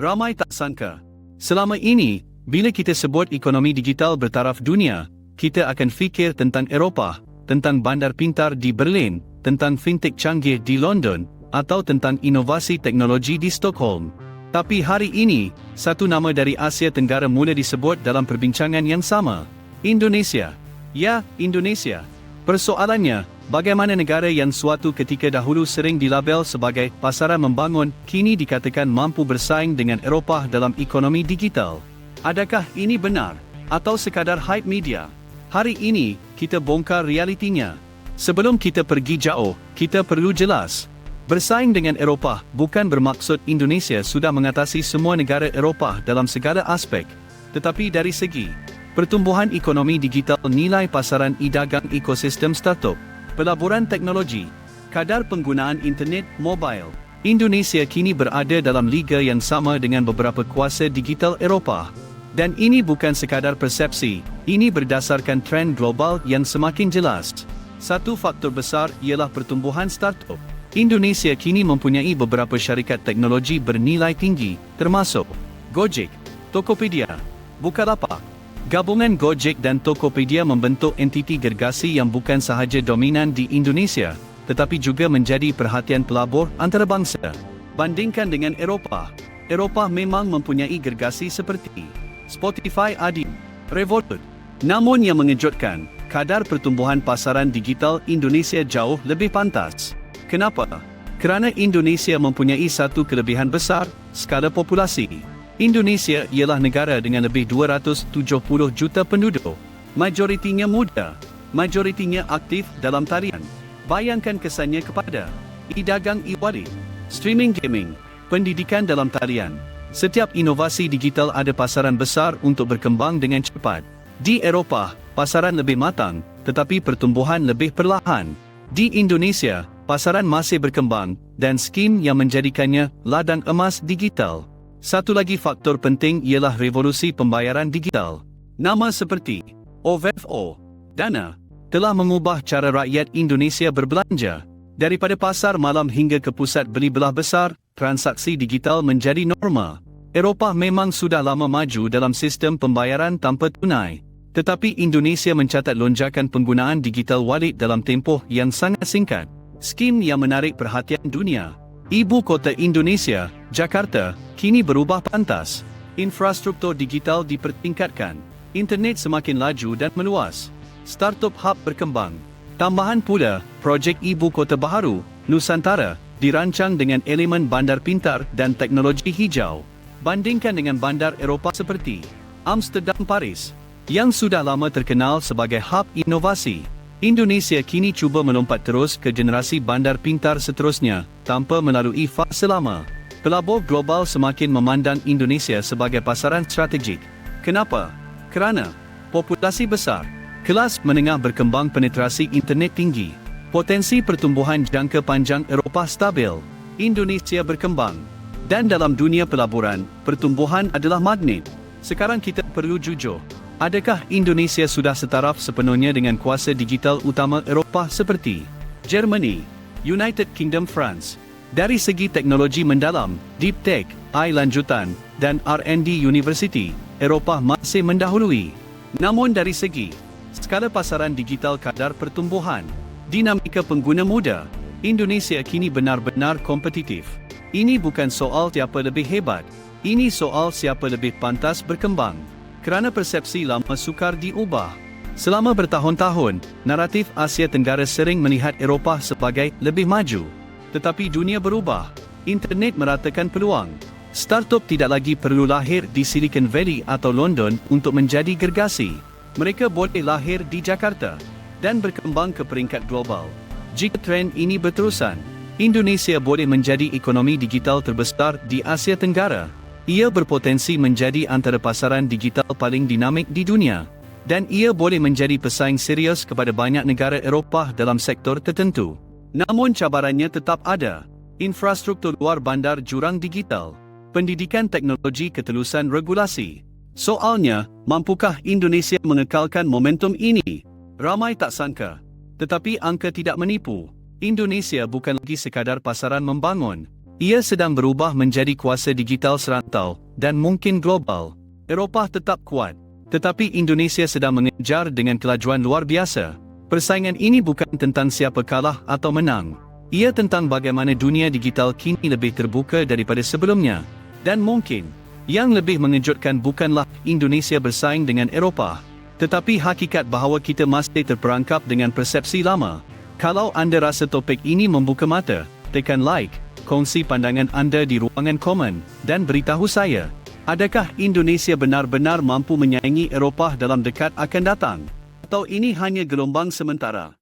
Ramai tak sangka. Selama ini, bila kita sebut ekonomi digital bertaraf dunia, kita akan fikir tentang Eropah, tentang bandar pintar di Berlin, tentang fintech canggih di London, atau tentang inovasi teknologi di Stockholm. Tapi hari ini, satu nama dari Asia Tenggara mula disebut dalam perbincangan yang sama. Indonesia. Ya, Indonesia. Persoalannya, bagaimana negara yang suatu ketika dahulu sering dilabel sebagai pasaran membangun, kini dikatakan mampu bersaing dengan Eropah dalam ekonomi digital? Adakah ini benar? Atau sekadar hype media? Hari ini, kita bongkar realitinya. Sebelum kita pergi jauh, kita perlu jelas. Bersaing dengan Eropah bukan bermaksud Indonesia sudah mengatasi semua negara Eropah dalam segala aspek. Tetapi dari segi pertumbuhan ekonomi digital, nilai pasaran e-dagang, ekosistem startup, pelaburan teknologi, kadar penggunaan internet mobile, Indonesia kini berada dalam liga yang sama dengan beberapa kuasa digital Eropah. Dan ini bukan sekadar persepsi, ini berdasarkan trend global yang semakin jelas. Satu faktor besar ialah pertumbuhan startup. Indonesia kini mempunyai beberapa syarikat teknologi bernilai tinggi, termasuk Gojek, Tokopedia, Bukalapak. Gabungan Gojek dan Tokopedia membentuk entiti gergasi yang bukan sahaja dominan di Indonesia, tetapi juga menjadi perhatian pelabur antarabangsa. Bandingkan dengan Eropah, Eropah memang mempunyai gergasi seperti Spotify, Adyen, Revolut. Namun yang mengejutkan, kadar pertumbuhan pasaran digital Indonesia jauh lebih pantas. Kenapa? Kerana Indonesia mempunyai satu kelebihan besar, skala populasi. Indonesia ialah negara dengan lebih 270 juta penduduk. Majoritinya muda. Majoritinya aktif dalam talian. Bayangkan kesannya kepada e-dagang, e-wallet, streaming gaming, pendidikan dalam talian. Setiap inovasi digital ada pasaran besar untuk berkembang dengan cepat. Di Eropah, pasaran lebih matang, tetapi pertumbuhan lebih perlahan. Di Indonesia, pasaran masih berkembang, dan skim yang menjadikannya ladang emas digital. Satu lagi faktor penting ialah revolusi pembayaran digital. Nama seperti OVO, Dana, telah mengubah cara rakyat Indonesia berbelanja. Daripada pasar malam hingga ke pusat beli belah besar, transaksi digital menjadi norma. Eropah memang sudah lama maju dalam sistem pembayaran tanpa tunai. Tetapi Indonesia mencatat lonjakan penggunaan digital wallet dalam tempoh yang sangat singkat. Skim yang menarik perhatian dunia. Ibu kota Indonesia, Jakarta, kini berubah pantas. Infrastruktur digital dipertingkatkan. Internet semakin laju dan meluas. Startup hub berkembang. Tambahan pula, projek ibu kota baharu, Nusantara, dirancang dengan elemen bandar pintar dan teknologi hijau. Bandingkan dengan bandar Eropah seperti Amsterdam, Paris, yang sudah lama terkenal sebagai hub inovasi. Indonesia kini cuba melompat terus ke generasi bandar pintar seterusnya, tanpa melalui fase lama. Pelabur global semakin memandang Indonesia sebagai pasaran strategik. Kenapa? Kerana populasi besar, kelas menengah berkembang, penetrasi internet tinggi, potensi pertumbuhan jangka panjang Eropah stabil, Indonesia berkembang. Dan dalam dunia pelaburan, pertumbuhan adalah magnet. Sekarang kita perlu jujur. Adakah Indonesia sudah setaraf sepenuhnya dengan kuasa digital utama Eropah seperti Germany, United Kingdom, France? Dari segi teknologi mendalam, deep tech, AI lanjutan, dan R&D university, Eropah masih mendahului. Namun dari segi skala pasaran digital, kadar pertumbuhan, dinamika pengguna muda, Indonesia kini benar-benar kompetitif. Ini bukan soal siapa lebih hebat, ini soal siapa lebih pantas berkembang. Kerana persepsi lama sukar diubah. Selama bertahun-tahun, naratif Asia Tenggara sering melihat Eropah sebagai lebih maju. Tetapi dunia berubah. Internet meratakan peluang. Startup tidak lagi perlu lahir di Silicon Valley atau London untuk menjadi gergasi. Mereka boleh lahir di Jakarta dan berkembang ke peringkat global. Jika trend ini berterusan, Indonesia boleh menjadi ekonomi digital terbesar di Asia Tenggara. Ia berpotensi menjadi antara pasaran digital paling dinamik di dunia. Dan ia boleh menjadi pesaing serius kepada banyak negara Eropah dalam sektor tertentu. Namun cabarannya tetap ada. Infrastruktur luar bandar, jurang digital, pendidikan teknologi, ketelusan regulasi. Soalnya, mampukah Indonesia mengekalkan momentum ini? Ramai tak sangka. Tetapi angka tidak menipu. Indonesia bukan lagi sekadar pasaran membangun. Ia sedang berubah menjadi kuasa digital serantau dan mungkin global. Eropah tetap kuat, tetapi Indonesia sedang mengejar dengan kelajuan luar biasa. Persaingan ini bukan tentang siapa kalah atau menang. Ia tentang bagaimana dunia digital kini lebih terbuka daripada sebelumnya. Dan mungkin, yang lebih mengejutkan bukanlah Indonesia bersaing dengan Eropah, tetapi hakikat bahawa kita masih terperangkap dengan persepsi lama. Kalau anda rasa topik ini membuka mata, tekan like, kongsi pandangan anda di ruangan komen, dan beritahu saya, adakah Indonesia benar-benar mampu menyaingi Eropah dalam dekat akan datang? Atau ini hanya gelombang sementara?